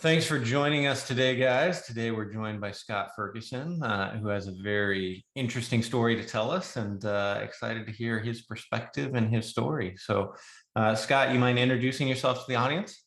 Thanks for joining us today, guys. Today we're joined by Scott Ferguson, who has a very interesting story to tell us, and excited to hear his perspective and his story. So, Scott, you mind introducing yourself to the audience?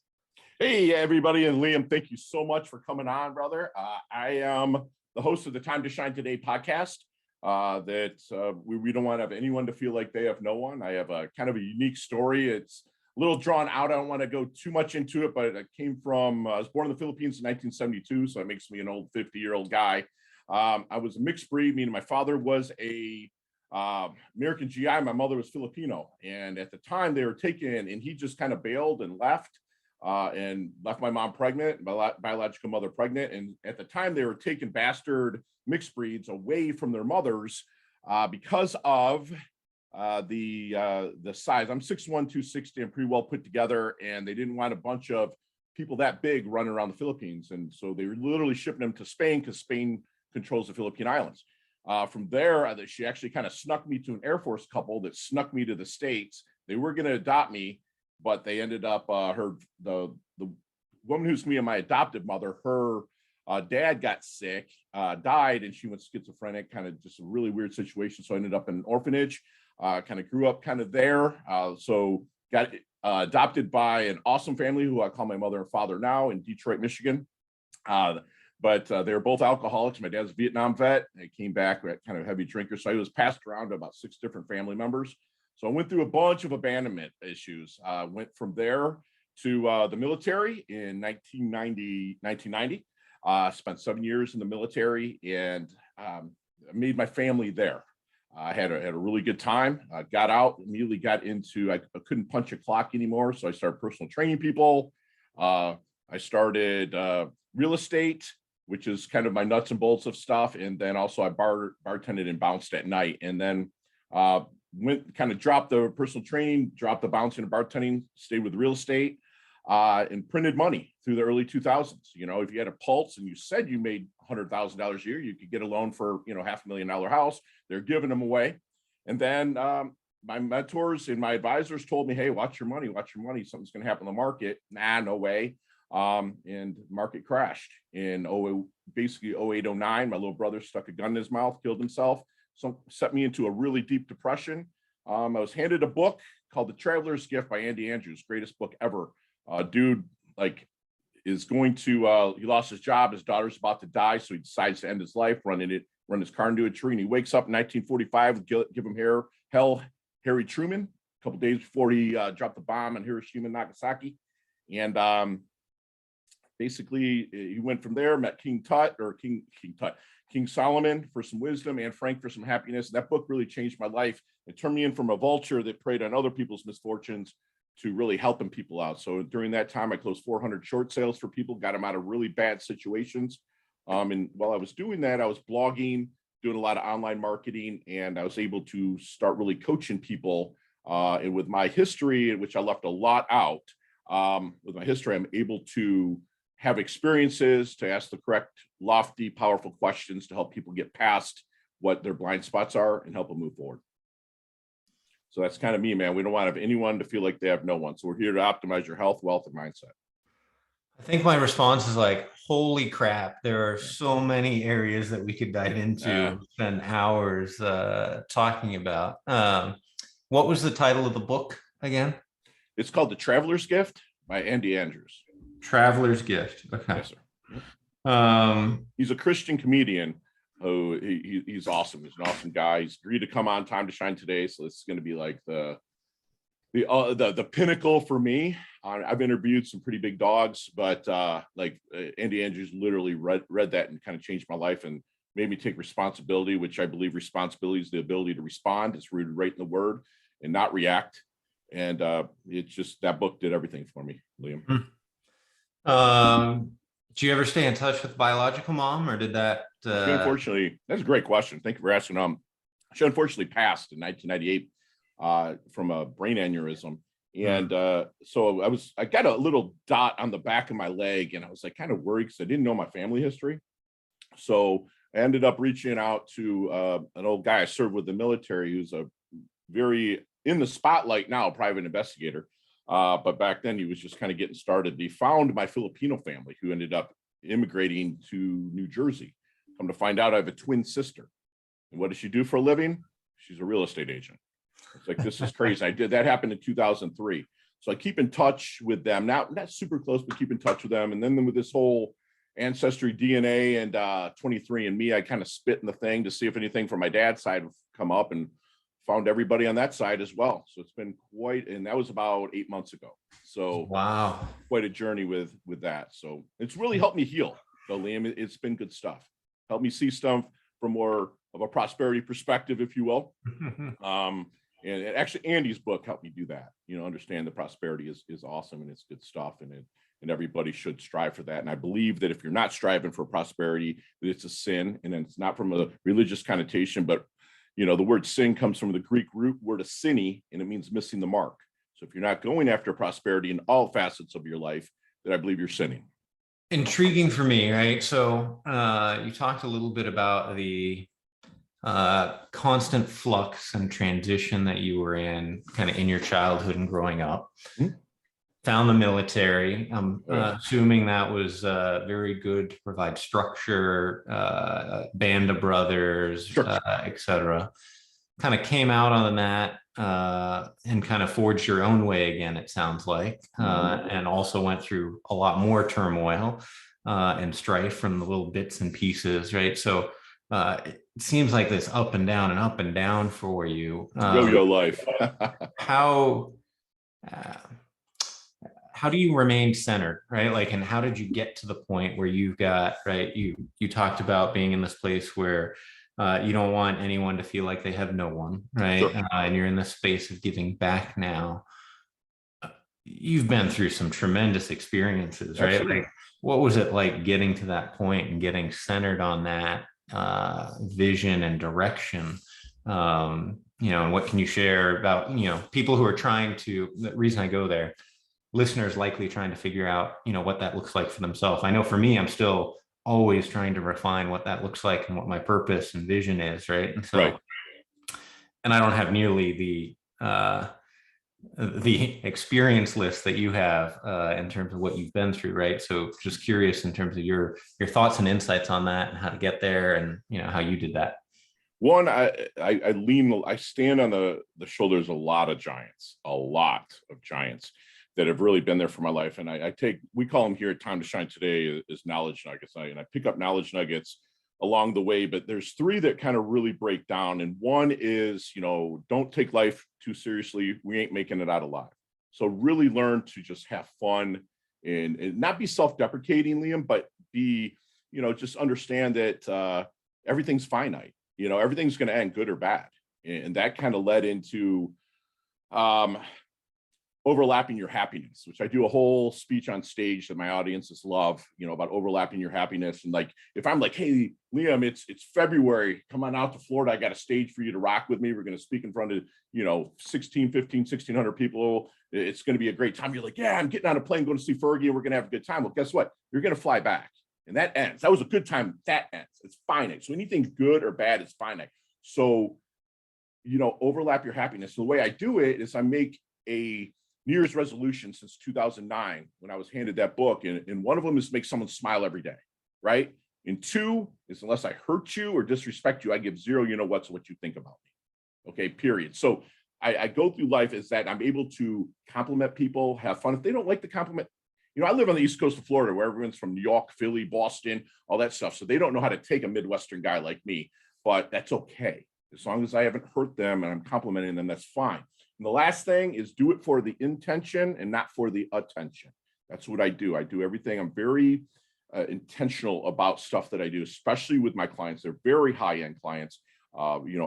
Hey, everybody, and Liam, thank you so much for coming on, brother. I am the host of the Time to Shine Today podcast. We don't want to have anyone to feel like they have no one. I have a kind of a unique story. It's a little drawn out. I don't want to go too much into it, but I was born in the Philippines in 1972, so it makes me an old 50-year-old guy. I was a mixed breed, meaning my father was a American GI. My mother was Filipino. And at the time they were taken, and he just kind of bailed and left my mom pregnant, my biological mother pregnant. And at the time they were taking bastard mixed breeds away from their mothers because of the size. I'm 6'1", 260. I'm pretty well put together, and they didn't want a bunch of people that big running around the Philippines. And so they were literally shipping them to Spain because Spain controls the Philippine Islands. From there, she actually kind of snuck me to an Air Force couple that snuck me to the States. They were going to adopt me, but they ended up, the woman who's me and my adoptive mother, her dad got sick, died, and she went schizophrenic, kind of just a really weird situation. So I ended up in an orphanage, kind of grew up kind of there. So got adopted by an awesome family who I call my mother and father now in Detroit, Michigan. But they were both alcoholics. My dad's a Vietnam vet. He came back kind of heavy drinker. So I was passed around to about 6 different family members. So I went through a bunch of abandonment issues. Went from there to the military in 1990. Spent 7 years in the military, and made my family there. I had a really good time. Got out, immediately got into, I couldn't punch a clock anymore. So I started personal training people. I started real estate, which is kind of my nuts and bolts of stuff. And then also I bartended and bounced at night. And then dropped the personal training, dropped the bouncing and bartending, stayed with real estate, and printed money through the early 2000s. You know, if you had a pulse and you said you made $100,000 a year, you could get a loan for, $500,000 house. They're giving them away. And then my mentors and my advisors told me, hey, watch your money. Something's going to happen in the market. Nah, no way. And the market crashed in basically 08, 09. My little brother stuck a gun in his mouth, killed himself. So set me into a really deep depression. I was handed a book called The Traveler's Gift by Andy Andrews, greatest book ever. Dude, is going to, he lost his job. His daughter's about to die. So he decides to end his life, run his car into a tree. And he wakes up in 1945, give him Harry Truman, a couple days before he dropped the bomb on Hiroshima and Nagasaki. And basically he went from there, met King Solomon for some wisdom and Frank for some happiness. That book really changed my life. It turned me in from a vulture that preyed on other people's misfortunes to really helping people out. So during that time, I closed 400 short sales for people, got them out of really bad situations. And while I was doing that, I was blogging, doing a lot of online marketing, and I was able to start really coaching people. And with my history, which I left a lot out, with my history, I'm able to have experiences to ask the correct, lofty, powerful questions to help people get past what their blind spots are and help them move forward. So that's kind of me, man. We don't want to have anyone to feel like they have no one. So we're here to optimize your health, wealth, and mindset. I think my response is like, holy crap, there are so many areas that we could dive into, spend hours talking about. What was the title of the book again? It's called The Traveler's Gift by Andy Andrews. Traveler's Gift. Okay. Yes, sir. He's a Christian comedian. Oh, he's awesome. He's an awesome guy. He's agreed to come on Time to Shine today. So it's going to be like the pinnacle for me. I've interviewed some pretty big dogs, but Andy Andrews literally read that and kind of changed my life and made me take responsibility, which I believe responsibility is the ability to respond. It's rooted right in the word and not react. And it's just, that book did everything for me, Liam. Did you ever stay in touch with biological mom, or did that? She unfortunately, that's a great question. Thank you for asking. She unfortunately passed in 1998 from a brain aneurysm. And so I got a little dot on the back of my leg, and I was like kind of worried because I didn't know my family history. So I ended up reaching out to an old guy I served with the military, who's a very in the spotlight now, private investigator. But back then he was just kind of getting started. He found my Filipino family who ended up immigrating to New Jersey. Come to find out, I have a twin sister. And what does she do for a living? She's a real estate agent. It's like, this is crazy. That happened in 2003. So I keep in touch with them, not super close, but keep in touch with them. And then with this whole ancestry DNA and 23andMe, I kind of spit in the thing to see if anything from my dad's side would come up, and found everybody on that side as well. So it's been quite, and that was about 8 months ago. So wow, quite a journey with that. So it's really helped me heal. So Liam, it's been good stuff. Helped me see stuff from more of a prosperity perspective, if you will. And actually Andy's book helped me do that. Understand the prosperity is awesome, and it's good stuff, and everybody should strive for that. And I believe that if you're not striving for prosperity, that it's a sin, and it's not from a religious connotation, but the word sin comes from the Greek root word asini, and it means missing the mark. So if you're not going after prosperity in all facets of your life, then I believe you're sinning. Intriguing for me, right? So you talked a little bit about the constant flux and transition that you were in kind of in your childhood and growing up. Mm-hmm. Found the military. I'm assuming that was very good to provide structure, band of brothers, sure. etc. Kind of came out on that and kind of forged your own way again, it sounds like, and also went through a lot more turmoil and strife from the little bits and pieces, right? So it seems like this up and down for you. Yo-yo life. How do you remain centered, right? Like, and how did you get to the point where you've got, right? You talked about being in this place where you don't want anyone to feel like they have no one, right? Sure. And you're in this space of giving back now. You've been through some tremendous experiences, right? Absolutely. Like, what was it like getting to that point and getting centered on that vision and direction? And what can you share about, people who are trying to, the reason I go there, listeners likely trying to figure out, what that looks like for themselves. I know for me, I'm still always trying to refine what that looks like and what my purpose and vision is, right? And so, right. And I don't have nearly the experience list that you have in terms of what you've been through, right? So just curious in terms of your thoughts and insights on that and how to get there, and how you did that. One, I stand on the shoulders of a lot of giants that have really been there for my life. And we call them here at Time to Shine Today is knowledge nuggets. And I pick up knowledge nuggets along the way, but there's three that kind of really break down. And one is, don't take life too seriously. We ain't making it out alive. So really learn to just have fun and not be self-deprecating, Liam, but be, just understand that everything's finite. Everything's going to end good or bad. And that kind of led into overlapping your happiness, which I do a whole speech on stage that my audiences love, about overlapping your happiness. And like, if I'm like, hey, Liam, it's February, come on out to Florida. I got a stage for you to rock with me. We're going to speak in front of, 1,600 people. It's going to be a great time. You're like, yeah, I'm getting on a plane, going to see Fergie, and we're going to have a good time. Well, guess what? You're going to fly back. And that ends. That was a good time. That ends. It's finite. So anything good or bad is finite. So, overlap your happiness. So the way I do it is I make a New Year's resolution since 2009 when I was handed that book. And one of them is make someone smile every day, right? And two is unless I hurt you or disrespect you, I give zero, what you think about me. Okay, period. So I go through life as that I'm able to compliment people, have fun. If they don't like the compliment, I live on the East Coast of Florida where everyone's from New York, Philly, Boston, all that stuff. So they don't know how to take a Midwestern guy like me, but that's okay. As long as I haven't hurt them and I'm complimenting them, that's fine. And the last thing is do it for the intention and not for the attention. That's what I do. I do everything. I'm very intentional about stuff that I do, especially with my clients. They're very high-end clients,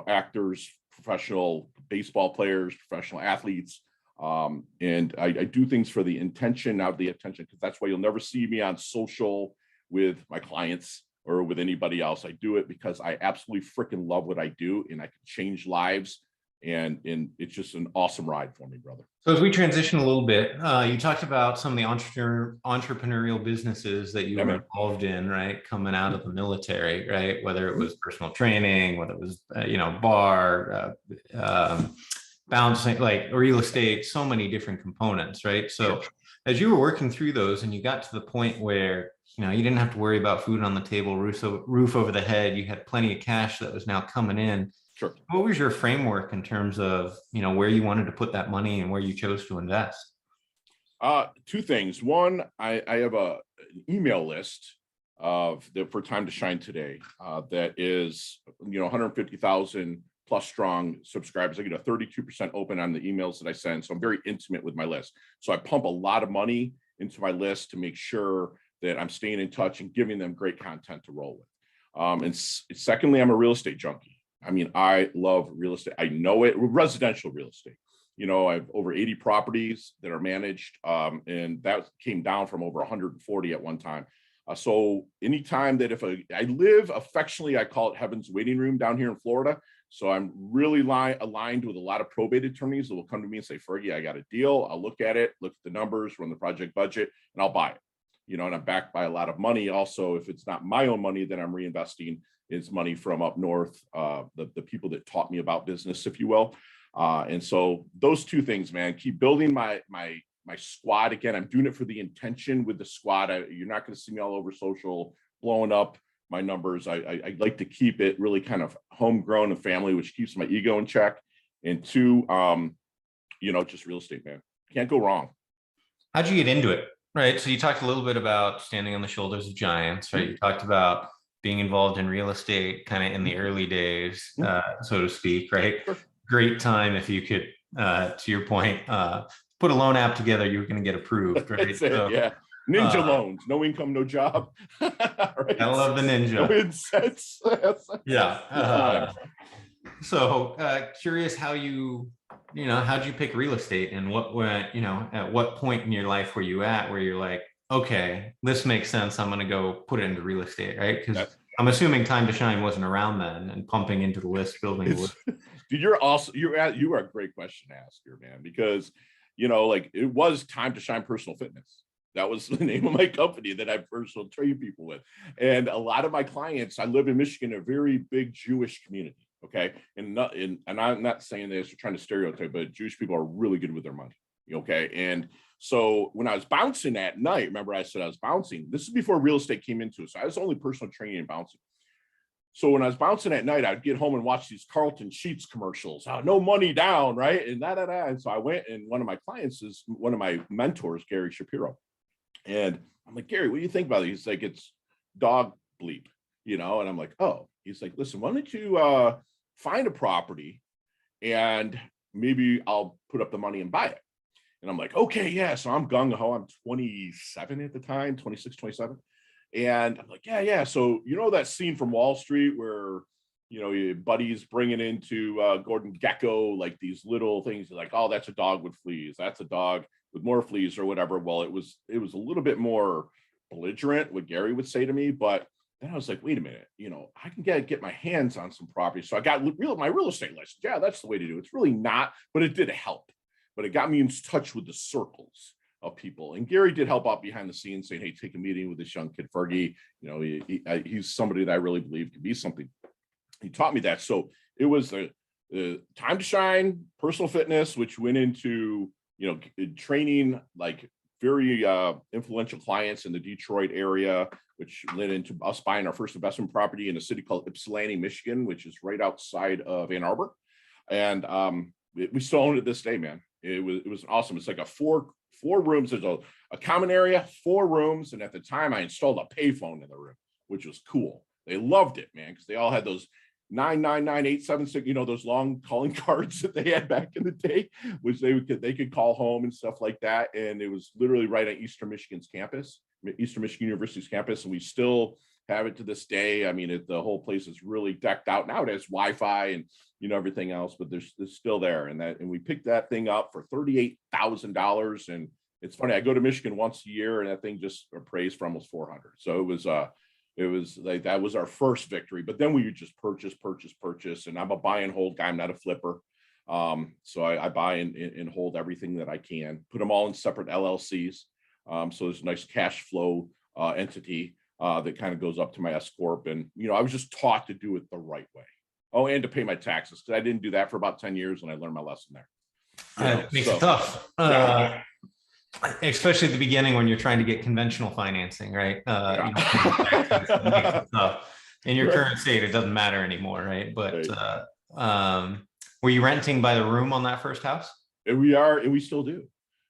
actors, professional baseball players, professional athletes. And I do things for the intention, not the attention, because that's why you'll never see me on social with my clients or with anybody else. I do it because I absolutely freaking love what I do, and I can change lives. And it's just an awesome ride for me, brother. So as we transition a little bit, you talked about some of the entrepreneurial businesses that you were involved in, right? Coming out of the military, right? Whether it was personal training, whether it was, bar, balancing like real estate, so many different components, right? Sure. So as you were working through those and you got to the point where, you didn't have to worry about food on the table, roof over the head, you had plenty of cash that was now coming in. Sure. What was your framework in terms of, where you wanted to put that money and where you chose to invest? Two things. One, I have an email list for Time to Shine today that is 150,000 plus strong subscribers. I get a 32% open on the emails that I send, so I'm very intimate with my list. So I pump a lot of money into my list to make sure that I'm staying in touch and giving them great content to roll with. And secondly, I'm a real estate junkie. I mean, I love real estate. I know it. Residential real estate. I have over 80 properties that are managed, and that came down from over 140 at one time. So anytime that I live affectionately, I call it heaven's waiting room down here in Florida. So I'm really aligned with a lot of probate attorneys that will come to me and say, Fergie, I got a deal. I'll look at it, look at the numbers, run the project budget, and I'll buy it. And I'm backed by a lot of money. Also, if it's not my own money, then I'm reinvesting it's money from up north, the people that taught me about business, if you will. And so those two things, man, keep building my squad. Again, I'm doing it for the intention with the squad. You're not going to see me all over social blowing up my numbers. I like to keep it really kind of homegrown and family, which keeps my ego in check. And two, just real estate, man. Can't go wrong. How'd you get into it? Right. So you talked a little bit about standing on the shoulders of giants, right? You talked about being involved in real estate kind of in the early days, so to speak, right? Sure. Great time if you could, to your point, put a loan app together, you were going to get approved, right? That's it, so, yeah. Ninja loans, no income, no job. Right? I love the ninja. No insights. Yeah. So curious how how'd you pick real estate, and at what point in your life were you at where you're like, okay, this makes sense, I'm going to go put it into real estate, right? Because I'm assuming Time to Shine wasn't around then and pumping into the list, building the list. Dude, you are a great question to ask here, man, because it was Time to Shine Personal Fitness. That was the name of my company that I personal train people with. And a lot of my clients, I live in Michigan, a very big Jewish community. Okay. And I'm not saying this or trying to stereotype, but Jewish people are really good with their money. Okay. And so when I was bouncing at night, remember I said I was bouncing, this is before real estate came into it. So I was only personal training and bouncing. So when I was bouncing at night, I'd get home and watch these Carlton Sheets commercials. Oh, no money down, right? And And so I went, and one of my clients is one of my mentors, Gary Shapiro. And I'm like, Gary, what do you think about it? He's like, it's dog bleep, and I'm like, oh. He's like, listen, why don't you find a property and maybe I'll put up the money and buy it. And I'm like, okay, yeah. So I'm gung-ho. I'm 27 at the time, 26, 27. And I'm like, yeah. So, that scene from Wall Street where, your buddy's bringing into Gordon Gekko, like these little things like, oh, that's a dog with fleas. That's a dog with more fleas or whatever. Well, it was a little bit more belligerent, what Gary would say to me. But then I was like, wait a minute, I can get my hands on some property. So I got my real estate license. Yeah, that's the way to do it. It's really not, but it did help. But it got me in touch with the circles of people. And Gary did help out behind the scenes saying, hey, take a meeting with this young kid, Fergie. He's somebody that I really believe could be something. He taught me that. So it was the Time to Shine, personal fitness, which went into, training like very influential clients in the Detroit area, which led into us buying our first investment property in a city called Ypsilanti, Michigan, which is right outside of Ann Arbor. And we still own it this day, man. It was awesome. It's like a four rooms. There's a common area, 4 rooms. And at the time I installed a payphone in the room, which was cool. They loved it, man, because they all had those 999-876, those long calling cards that they had back in the day, which they could call home and stuff like that. And it was literally right on Eastern Michigan University's campus. And we still have it to this day. I mean, the whole place is really decked out. Now it has Wi-Fi and, everything else, but there's still there. And we picked that thing up for $38,000. And it's funny, I go to Michigan once a year and that thing just appraised for almost 400. So it was like, that was our first victory, but then we would just purchase. And I'm a buy and hold guy. I'm not a flipper. So I buy and hold everything that I can, put them all in separate LLCs. So there's a nice cash flow entity that kind of goes up to my S Corp. And, I was just taught to do it the right way. Oh, and to pay my taxes, because I didn't do that for about 10 years and I learned my lesson there. It makes it tough. Especially at the beginning when you're trying to get conventional financing, right? You know, it makes it tough. In your current state, it doesn't matter anymore, right? But were you renting by the room on that first house? And we still do.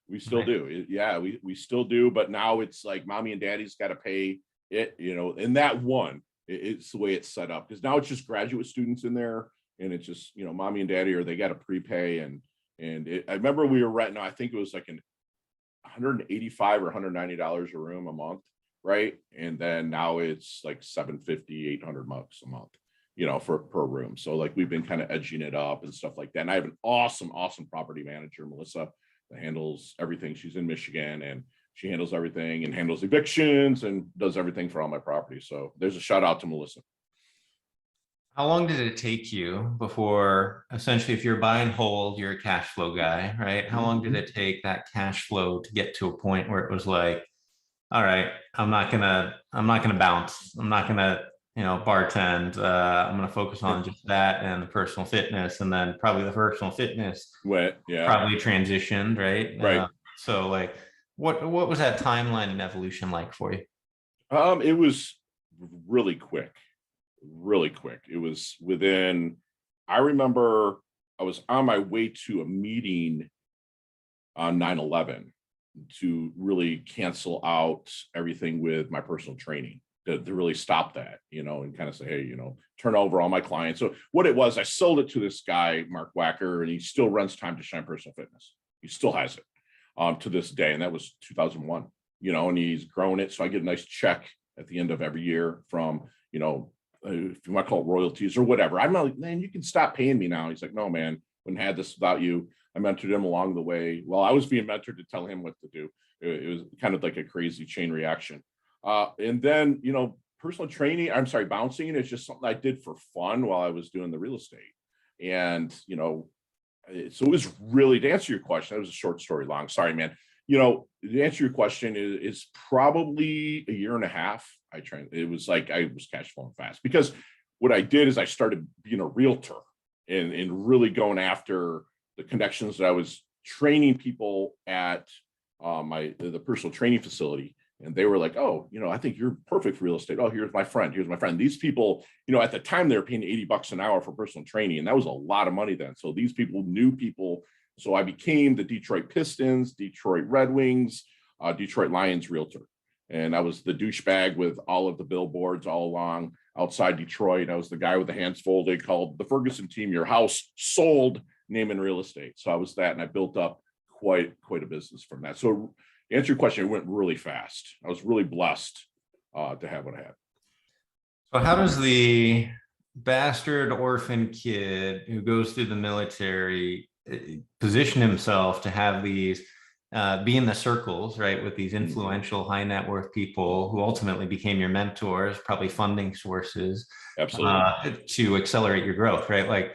We still do. Yeah, we still do. But now it's like mommy and daddy's got to pay it, you know, and that one, it's the way it's set up, because now it's just graduate students in there, and it's just, you know, mommy and daddy, or they got to prepay. I remember we were renting, I think it was like $185 or $190 a room a month, right? And then now it's like $750, $800 a month, you know, per room. So like we've been kind of edging it up and stuff like that. And I have an awesome property manager, Melissa, that handles everything. She's in Michigan, and she handles everything and handles evictions and does everything for all my properties. So there's a shout out to Melissa. How long did it take you before, essentially, if you're buy and hold, you're a cash flow guy, right? How long did it take that cash flow to get to a point where it was like, all right, I'm not gonna bounce. I'm not gonna, you know, bartend. I'm gonna focus on just that and the personal fitness, and then probably the personal fitness probably transitioned, right? Right. So like, what was that timeline and evolution like for you? It was really quick. It was within, I remember I was on my way to a meeting on 9/11 to really cancel out everything with my personal training, to really stop that, you know, and kind of say, hey, you know, turn over all my clients. So what it was, I sold it to this guy, Mark Wacker, and he still runs Time to Shine Personal Fitness. He still has it to this day. And that was 2001, you know, and he's grown it. So I get a nice check at the end of every year from, you know, if you want to call it royalties or whatever. I'm not like, man, you can stop paying me now. He's like, no, man, wouldn't have this without you. I mentored him along the way. Well, I was being mentored to tell him what to do. It was kind of like a crazy chain reaction. And then, you know, bouncing is just something I did for fun while I was doing the real estate. And, you know, so it was really, to answer your question, that was a short story long. Sorry, man. You know, to answer your question is probably a year and a half. It was like I was cash flowing fast, because what I did is I started being a realtor and really going after the connections that I was training people at the personal training facility. And they were like, oh, you know, I think you're perfect for real estate. Oh, here's my friend. These people, you know, at the time they were paying $80 an hour for personal training. And that was a lot of money then. So these people knew people. So I became the Detroit Pistons, Detroit Red Wings, Detroit Lions realtor. And I was the douchebag with all of the billboards all along outside Detroit. I was the guy with the hands folded, called the Ferguson team, your house sold, name in real estate. So I was that, and I built up quite a business from that. So to answer your question, it went really fast. I was really blessed to have what I had. So how does the bastard orphan kid who goes through the military position himself to have these be in the circles, right, with these influential high net worth people who ultimately became your mentors, probably funding sources, absolutely, to accelerate your growth, right? Like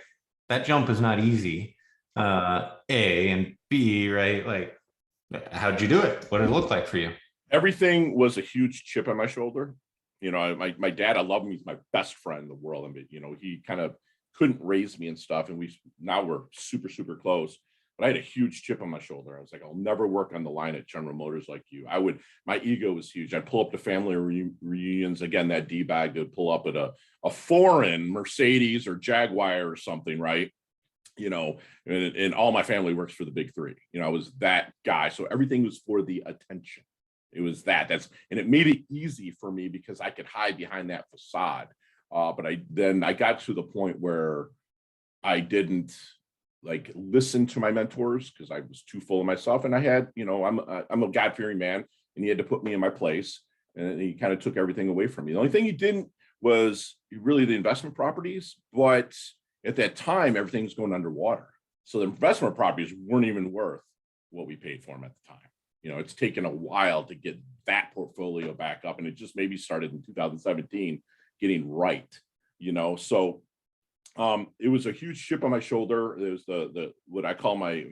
that jump is not easy. A and B, right? Like, how'd you do it? What did it look like for you? Everything was a huge chip on my shoulder. You know, my dad, I love him. He's my best friend in the world. I mean, you know, he kind of couldn't raise me and stuff. And we're super close. But I had a huge chip on my shoulder. I was like, I'll never work on the line at General Motors like you. My ego was huge. I'd pull up to family reunions. Again, that D-bag would pull up at a foreign Mercedes or Jaguar or something, right? You know, and all my family works for the big three. You know, I was that guy. So everything was for the attention. It was and it made it easy for me because I could hide behind that facade. But I got to the point where I didn't like listen to my mentors because I was too full of myself. And I had, you know, I'm a God-fearing man, and he had to put me in my place, and he kind of took everything away from me. The only thing he didn't was really the investment properties, but at that time, everything was going underwater. So the investment properties weren't even worth what we paid for them at the time. You know, it's taken a while to get that portfolio back up, and it just maybe started in 2017 getting right, you know. So it was a huge chip on my shoulder. It was the what I call my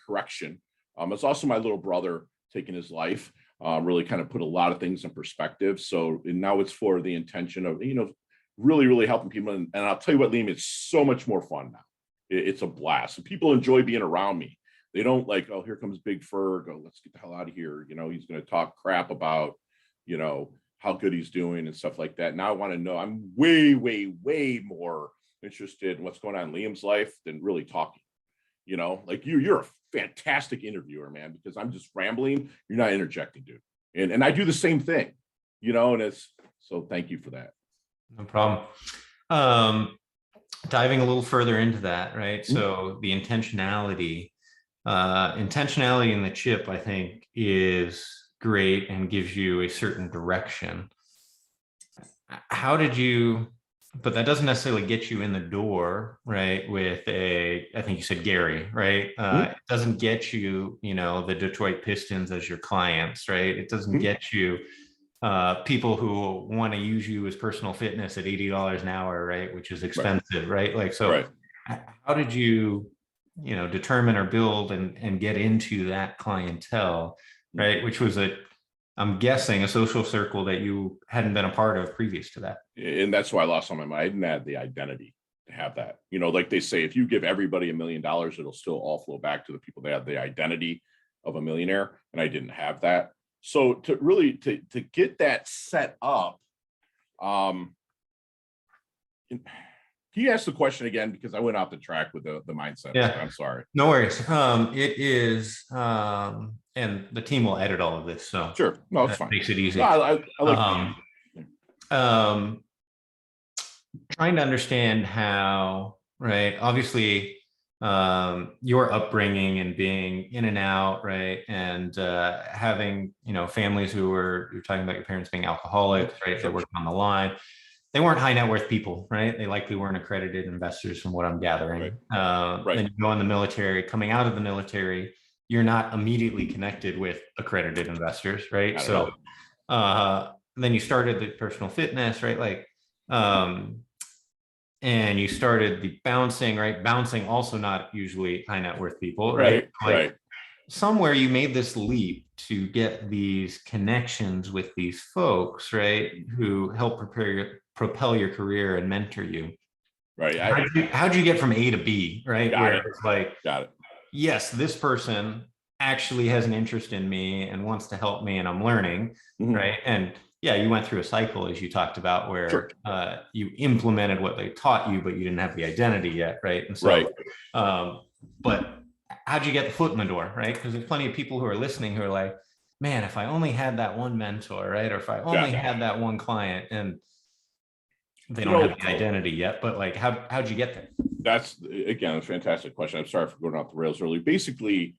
correction. It's also my little brother taking his life, really kind of put a lot of things in perspective. So now it's for the intention of, you know, really helping people. And I'll tell you what, Liam, it's so much more fun now. It's a blast. And people enjoy being around me. They don't like, oh, here comes Big Ferg. Oh, let's get the hell out of here. He's going to talk crap about, how good he's doing and stuff like that. Now I want to know, I'm way, way, way more interested in what's going on in Liam's life than really talking. Like you're a fantastic interviewer, man, because I'm just rambling. You're not interjecting, dude. And I do the same thing, and so thank you for that. No problem. Diving a little further into that, right? Mm-hmm. So the intentionality in the chip, I think, is great and gives you a certain direction. How did you, but that doesn't necessarily get you in the door, right? With I think you said Gary, right? Mm-hmm. It doesn't get you, the Detroit Pistons as your clients, right? It doesn't Mm-hmm. get you people who want to use you as personal fitness at $80 an hour, right? Which is expensive, right? Like, so right. How did you, determine or build and get into that clientele, right? Which was I'm guessing a social circle that you hadn't been a part of previous to that. And that's why I lost on my mind. I didn't have the identity to have that. Like they say, if you give everybody $1 million, it'll still all flow back to the people that have the identity of a millionaire. And I didn't have that. So to really to get that set up, can you ask the question again? Because I went off the track with the mindset. Yeah, I'm sorry. No worries. It is, and the team will edit all of this, so Sure, no, it's that fine. makes it easy. No, I like trying to understand how, right? Obviously, your upbringing and being in and out, right? And having, families you're talking about your parents being alcoholics, right? That worked on the line. They weren't high net worth people, right? They likely weren't accredited investors from what I'm gathering. Right. Then you go in the military, coming out of the military, you're not immediately connected with accredited investors, right? Not at So then you started the personal fitness, right? Like, and you started the bouncing, right? Bouncing also not usually high net worth people, right? Right. Somewhere you made this leap to get these connections with these folks, right? Who help propel your career and mentor you. Right. How'd you get from A to B, right? Got it. It's like, got it. Yes, this person actually has an interest in me and wants to help me and I'm learning, Mm-hmm. right? And yeah, you went through a cycle, as you talked about, where Sure. You implemented what they taught you, but you didn't have the identity yet, right? And so, but how'd you get the foot in the door, right? Because there's plenty of people who are listening who are like, man, if I only had that one mentor, right? Or if I only had that one client, and they don't have the identity yet, but like, how'd you get there? That's, again, a fantastic question. I'm sorry for going off the rails early. Basically,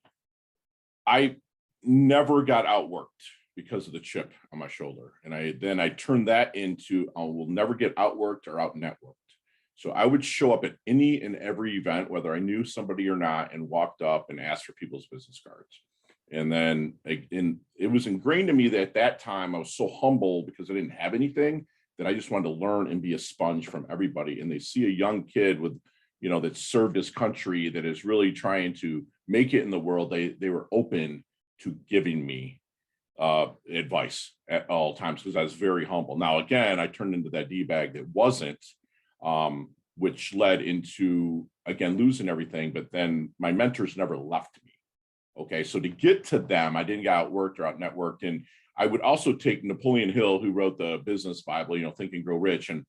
I never got outworked because of the chip on my shoulder. And I turned that into, I will never get outworked or out networked. So I would show up at any and every event, whether I knew somebody or not, and walked up and asked for people's business cards. And then it was ingrained in me that at that time I was so humble because I didn't have anything, that I just wanted to learn and be a sponge from everybody. And they see a young kid with, that served his country, that is really trying to make it in the world. They were open to giving me advice at all times, because I was very humble. Now, again, I turned into that D-bag that wasn't, which led into, again, losing everything. But then my mentors never left me. Okay, so to get to them, I didn't get outworked or out networked. And I would also take Napoleon Hill, who wrote the business Bible, Think and Grow Rich. And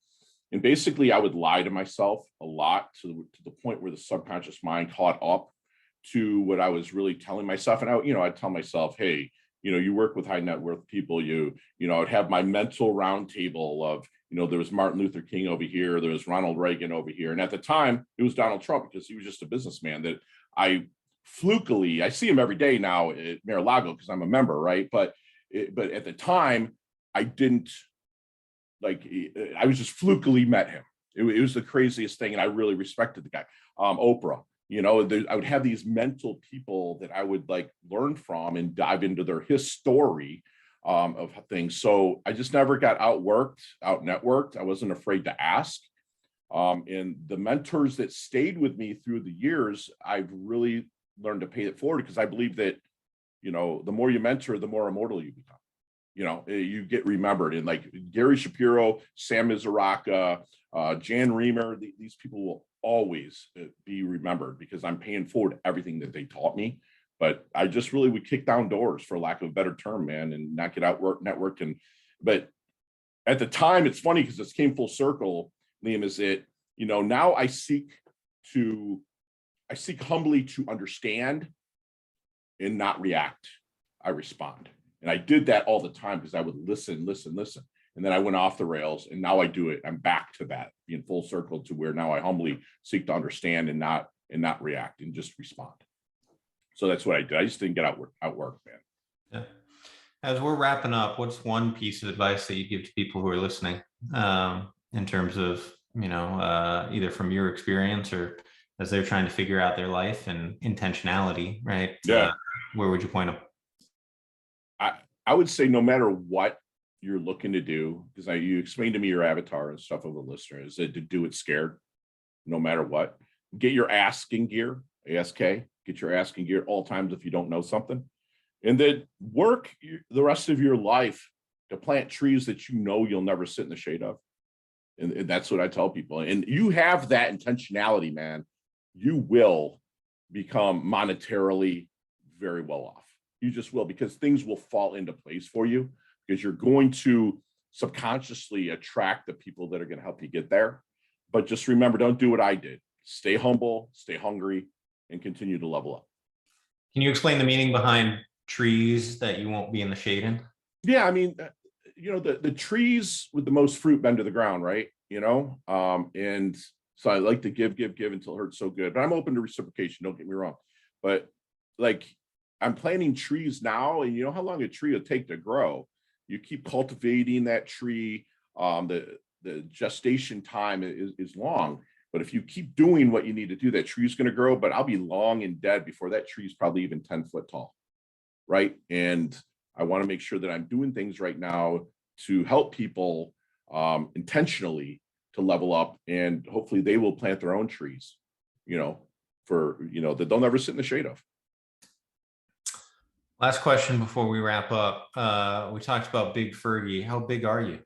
basically I would lie to myself a lot to the point where the subconscious mind caught up to what I was really telling myself. And I'd tell myself, hey, you work with high net worth people, I'd have my mental roundtable of, there was Martin Luther King over here, there was Ronald Reagan over here. And at the time it was Donald Trump, because he was just a businessman that I see him every day now at Mar-a-Lago because I'm a member, right? But at the time I didn't, I was just flukily met him. It was the craziest thing. And I really respected the guy. Oprah, I would have these mental people that I would learn from and dive into their history of things. So I just never got outworked, out networked. I wasn't afraid to ask. And the mentors that stayed with me through the years, I've really learned to pay it forward, because I believe that, the more you mentor, the more immortal you become. You get remembered. And Gary Shapiro, Sam Mizuraka, Jan Reamer, these people will always be remembered, because I'm paying forward everything that they taught me. but I just really would kick down doors, for lack of a better term, man, and not get out network. But at the time, it's funny because this came full circle, Liam, is it, now I seek humbly to understand and not react. I respond. And I did that all the time because I would listen. And then I went off the rails, and now I do it. I'm back to that, being full circle to where now I humbly seek to understand and not react and just respond. So that's what I did. I just didn't get outwork, man. Yeah. As we're wrapping up, what's one piece of advice that you give to people who are listening, in terms of, either from your experience or as they're trying to figure out their life and intentionality, right? Yeah. Where would you point them? I would say no matter what you're looking to do, because you explained to me your avatar and stuff of the listener, is that to do it scared, no matter what. Get your ass in gear, ASK, get your ass in gear at all times if you don't know something. And then work the rest of your life to plant trees that you'll never sit in the shade of. And that's what I tell people. And you have that intentionality, man, you will become monetarily very well off. You just will, because things will fall into place for you, because you're going to subconsciously attract the people that are going to help you get there. But just remember, don't do what I did. Stay humble, stay hungry, and continue to level up. Can you explain the meaning behind trees that you won't be in the shade in? Yeah, I mean, the trees with the most fruit bend to the ground, right? And so I like to give until it hurts so good. But I'm open to reciprocation, don't get me wrong. But like, I'm planting trees now, and you know how long a tree will take to grow. You keep cultivating that tree. The gestation time is long. But if you keep doing what you need to do, that tree's going to grow. But I'll be long and dead before that tree's probably even 10 foot tall, right? And I want to make sure that I'm doing things right now to help people intentionally to level up, and hopefully they will plant their own trees, that they'll never sit in the shade of. Last question before we wrap up. We talked about Big Fergie. How big are you?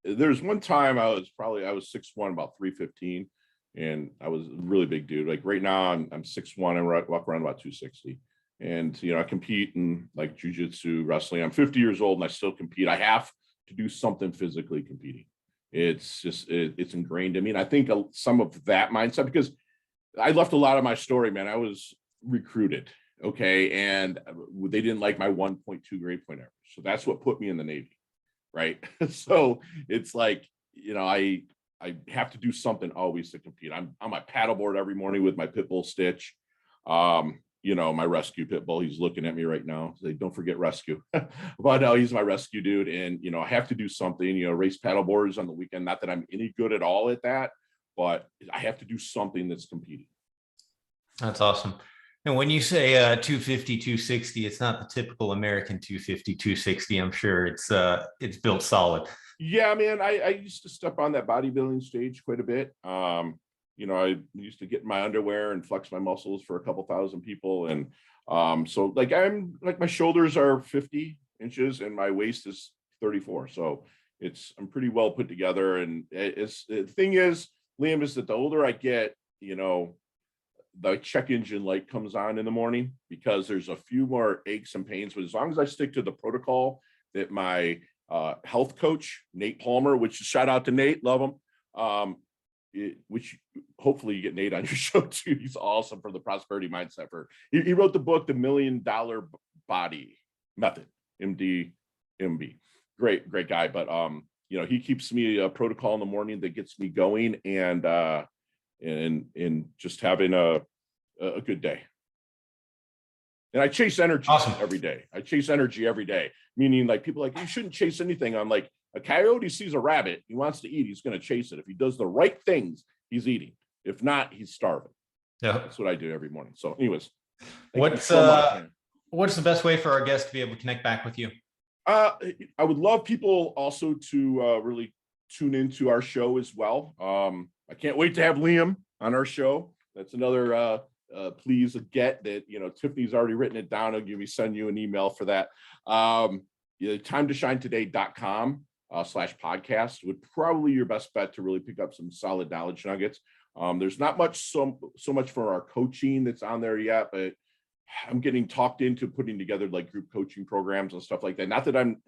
There's one time I was 6'1", about 315, and I was a really big dude. Like right now I'm 6'1", and walk around about 260. And I compete in like jujitsu, wrestling. I'm 50 years old and I still compete. I have to do something physically competing. It's just it's ingrained in me. And I think some of that mindset, because I left a lot of my story, man. I was recruited, okay, and they didn't like my 1.2 grade point average. So that's what put me in the Navy, right? So it's like, I have to do something always to compete. I'm on my paddleboard every morning with my pit bull Stitch. My rescue pit bull, he's looking at me right now. So don't forget rescue. But no, he's my rescue dude. And, I have to do something, race paddleboards on the weekend. Not that I'm any good at all at that, but I have to do something that's competing. That's awesome. And when you say 250, 260, it's not the typical American 250, 260. I'm sure it's built solid. Yeah, man, I used to step on that bodybuilding stage quite a bit. I used to get in my underwear and flex my muscles for a couple thousand people. And so I'm like, my shoulders are 50 inches and my waist is 34. So I'm pretty well put together. And the thing is, Liam, is that the older I get, the check engine light comes on in the morning, because there's a few more aches and pains. But as long as I stick to the protocol that my health coach, Nate Palmer, which shout out to Nate, love him. Which hopefully you get Nate on your show too. He's awesome for the prosperity mindset. He wrote the book, The $1 Million Body Method, MD, MB. Great guy. But he keeps me a protocol in the morning that gets me going and just having a good day. And I chase energy every day. Meaning, like, people like, you shouldn't chase anything. I'm like, a coyote sees a rabbit, he wants to eat, he's going to chase it. If he does the right things, he's eating. If not, he's starving. Yeah, that's what I do every morning. So anyways, what's the best way for our guests to be able to connect back with you? I would love people also to really tune into our show as well. I can't wait to have Liam on our show. That's another please get that, Tiffany's already written it down. I'll send you an email for that. TimeToShineToday.com /podcast would probably your best bet to really pick up some solid knowledge nuggets. There's not much so much for our coaching that's on there yet, but I'm getting talked into putting together like group coaching programs and stuff like that. Not that I'm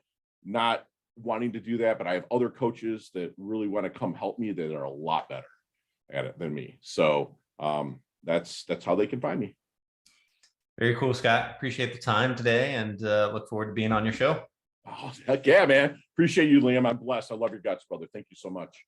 not wanting to do that, but I have other coaches that really want to come help me that are a lot better at it than me. So that's how they can find me. Very cool, Scott. Appreciate the time today, and look forward to being on your show. Oh, heck yeah, man. Appreciate you, Liam. I'm blessed. I love your guts, brother. Thank you so much.